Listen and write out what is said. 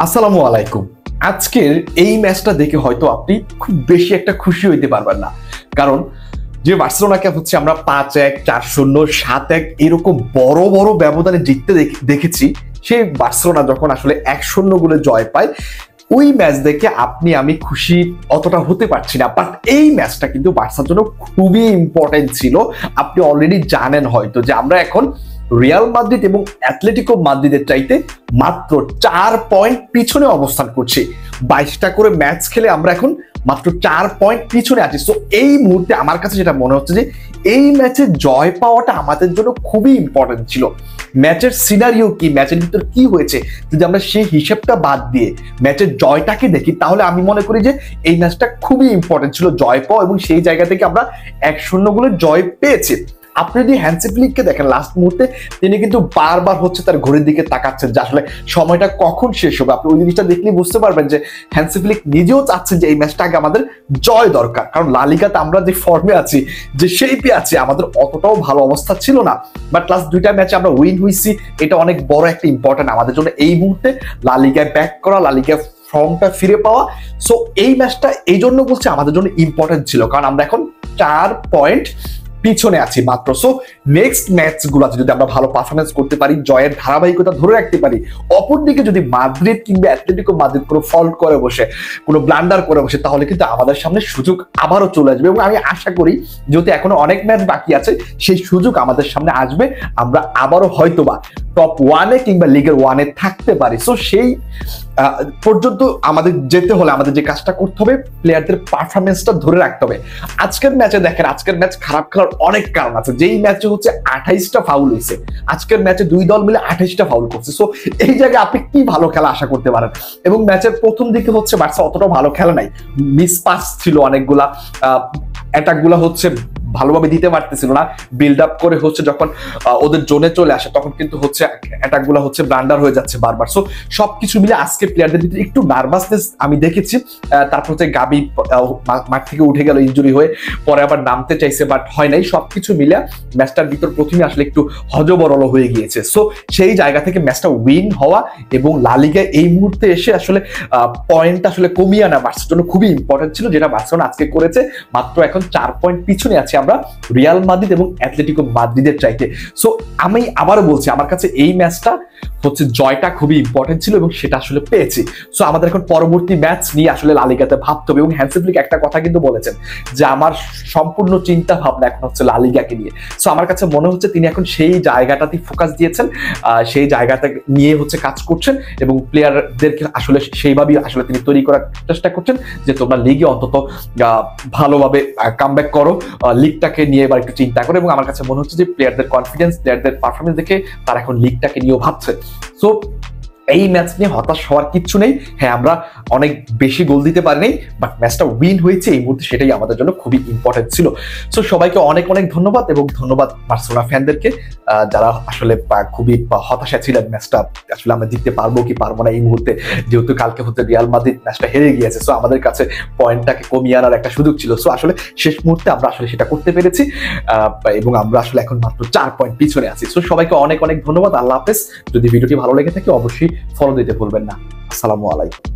আসসালামু আলাইকুম। আজকের এই ম্যাচটা দেখে হয়তো আপনি খুব বেশি একটা খুশি হইতে পারবেন না, কারণ যে বার্সেলোনাকে হচ্ছে আমরা 5-1, 4-0, 7-1 এরকম বড় বড় ব্যবধানে জিততে দেখেছি। সেই বার্সেলোনা যখন আসলে 1-0 গোলে জয় পায়, ওই ম্যাচ দেখে আপনি আমি খুশি অতটা হতে পারছি না। বাট এই ম্যাচটা কিন্তু বার্সার জন্য খুবই ইম্পর্টেন্ট ছিল। আপনি অলরেডি জানেন হয়তো যে আমরা এখন রিয়াল মাদ্রিদ এবং অ্যাথলেটিকো মাদ্রিদের চাইতে মাত্র 4 পয়েন্ট পিছনে অবস্থান করছি। 22টা করে ম্যাচ খেলে আমরা এখন মাত্র 4 পয়েন্ট পিছনে আছি। সো এই মুহূর্তে আমার কাছে যেটা মনে হচ্ছে যে এই ম্যাচে জয় পাওয়াটা আমাদের জন্য খুবই ইম্পর্টেন্ট ছিল। ম্যাচের সিনারিও কি, ম্যাচের ভিতর কি হয়েছে, যদি আমরা সেই হিসেবটা বাদ দিয়ে ম্যাচের জয়টাকে দেখি, তাহলে আমি মনে করি যে এই ম্যাচটা খুবই ইম্পর্টেন্ট ছিল জয় পাওয়া, এবং সেই জায়গা থেকে আমরা 1-0 গোলে জয় পেয়েছি। আপনি যদি হ্যান্সি ফ্লিককে দেখেন, লাস্ট মুহূর্তে তিনি কিন্তু বারবার হচ্ছে তার ঘড়ির দিকে তাকাচ্ছেন যে আসলে সময়টা কখন শেষ হবে। আপনি ওই জিনিসটা দেখলেই বুঝতে পারবেন যে হ্যান্সি ফ্লিক নিজেও চাচ্ছেন যে এই ম্যাচটা আগে আমাদের জয় দরকার, কারণ লা লিগাতে আমরা যে ফর্মে আছি, যে শেপে আছি, আমাদের অতটাও ভালো অবস্থা ছিল না। বাট লাস্ট 2টা ম্যাচে আমরা উইন হইছি, এটা অনেক বড় একটা ইম্পর্টেন্ট আমাদের জন্য এই মুহূর্তে লা লিগায় ব্যাক করা, লা লিগায় ফর্মটা ফিরে পাওয়া। সো এই ম্যাচটা এই জন্য বলছি আমাদের জন্য ইম্পর্টেন্ট ছিল, কারণ আমরা এখন 4 পয়েন্ট পিছনে আছি মাত্র। সো নেক্সট ম্যাচ গুলাতে যদি আমরা ভালো পারফরমেন্স করতে পারি, জয়ের ধারাবাহিকতা ধরে রাখতে পারি, অপরদিকে যদি মাদ্রিদ কিংবা অ্যাথলেটিকো মাদ্রিদ কোনো ফল্ট করে বসে, কোনো ব্লান্ডার করে বসে, তাহলে কিন্তু আমাদের সামনে সুযোগ আবারও চলে আসবে। এবং আমি আশা করি যেহেতু এখনো অনেক ম্যাচ বাকি আছে, সেই সুযোগ আমাদের সামনে আসবে, আমরা আবারও হয়তোবা টপ 1-এ কিংবা লিগের 1-এ থাকতে পারি। সো সেই পর্যন্ত আমাদের যেতে হলে আমাদের যে কাজটা করতে হবে, প্লেয়ারদের পারফরমেন্সটা ধরে রাখতে হবে। আজকের ম্যাচে দেখেন, আজকের ম্যাচ খারাপ খেলার অনেক কারণ আছে। যেই ম্যাচে হচ্ছে 28টা ফাউল হয়েছে, আজকের ম্যাচে দুই দল মিলে 28টা ফাউল করছে। সো এই জায়গায় আপনি কি ভালো খেলা আশা করতে পারেন? এবং ম্যাচের প্রথম দিকে হচ্ছে বার্সা অতটা ভালো খেলা নাই, মিস পাস ছিল অনেকগুলা, অ্যাটাক গুলা হচ্ছে ভালোভাবে দিতে পারতেছিল না। বিল্ড আপ করে হচ্ছে যখন ওদের জোনে চলে আসে, তখন কিন্তু হচ্ছে অ্যাটাক গুলা হচ্ছে ব্লান্ডার হয়ে যাচ্ছে বারবার। সো সবকিছু মিলে আজকে প্লেয়ারদের ভিতরে একটু নার্ভাসনেস আমি দেখেছি। তারপর হচ্ছে গাবি মাঠ থেকে উঠে গেল ইনজুরি হয়ে, পরে আবার নামতে চাইছে, বাট হয় নাই। সবকিছু মিলে ম্যাচটার ভিতর প্রথমে আসলে একটু হজবরল হয়ে গিয়েছে। সো সেই জায়গা থেকে ম্যাচটা উইন হওয়া এবং লা লিগায় এই মুহূর্তে এসে আসলে পয়েন্টটা আসলে কমিয়ে আনা বার্সার জন্য খুবই ইম্পর্টেন্ট ছিল, যেটা বার্সেলোনা আজকে করেছে। মাত্র এখন 4 পয়েন্ট পিছনে আছে আমরা রিয়াল মাদ্রিদ এবং অ্যাথলেটিকো মাদ্রিদের চাইতে। সো আমি আবারও বলছি, আমার কাছে এই ম্যাচটা হচ্ছে জয়টা খুবই ইম্পর্টেন্ট ছিল এবং সেটা আসলে পেয়েছি। সো আমাদের এখন পরবর্তী ম্যাচ নিয়ে আসলে লা লিগাতে ভাবতে হবে। এবং হ্যান্সি ফ্লিক একটা কথা কিন্তু বলেছেন যে আমার সম্পূর্ণ চিন্তা ভাবনা এখন হচ্ছে লা লিগাকে নিয়ে। সো আমার কাছে মনে হচ্ছে তিনি এখন সেই জায়গাটাতেই ফোকাস দিয়েছেন, সেই জায়গাটা নিয়ে হচ্ছে কাজ করছেন এবং প্লেয়ারদেরকে আসলে সেইভাবেই আসলে তিনি তৈরি করার চেষ্টা করছেন যে তোমরা লিগে অন্তত ভালোভাবে কামব্যাক করো, লিগটাকে নিয়ে এবার একটু চিন্তা করে। এবং আমার কাছে মনে হচ্ছে যে প্লেয়ারদের কনফিডেন্স, প্লেয়ারদের পারফরমেন্স দেখে তারা এখন লিগটাকে নিয়েও ভাবছে। সো এই ম্যাচ নিয়ে হতাশ হওয়ার কিচ্ছু নেই। হ্যাঁ, আমরা অনেক বেশি গোল দিতে পারিনি, বাট ম্যাচটা উইন হয়েছে এই মুহূর্তে, সেটাই আমাদের জন্য খুবই ইম্পর্টেন্ট ছিল। সো সবাইকে অনেক অনেক ধন্যবাদ, এবং ধন্যবাদ বার্সেলোনা ফ্যানদেরকে যারা আসলে খুবই হতাশা ছিলেন ম্যাচটা আসলে আমরা জিততে পারবো কি পারবো না এই মুহূর্তে, যেহেতু কালকে হচ্ছে রিয়াল মাদ্রিদ ম্যাচটা হেরে গিয়েছে। সো আমাদের কাছে পয়েন্টটাকে কমিয়ে আনার একটা সুযোগ ছিল। সো আসলে শেষ মুহূর্তে আমরা আসলে সেটা করতে পেরেছি, এবং আমরা আসলে এখন মাত্র 4 পয়েন্ট পিছনে আছি। সো সবাইকে অনেক অনেক ধন্যবাদ। আল্লাহ হাফেজ। যদি ভিডিওটি ভালো লেগে থাকে অবশ্যই ফলো দিতে ভুলবেন না। আসসালামু আলাইকুম।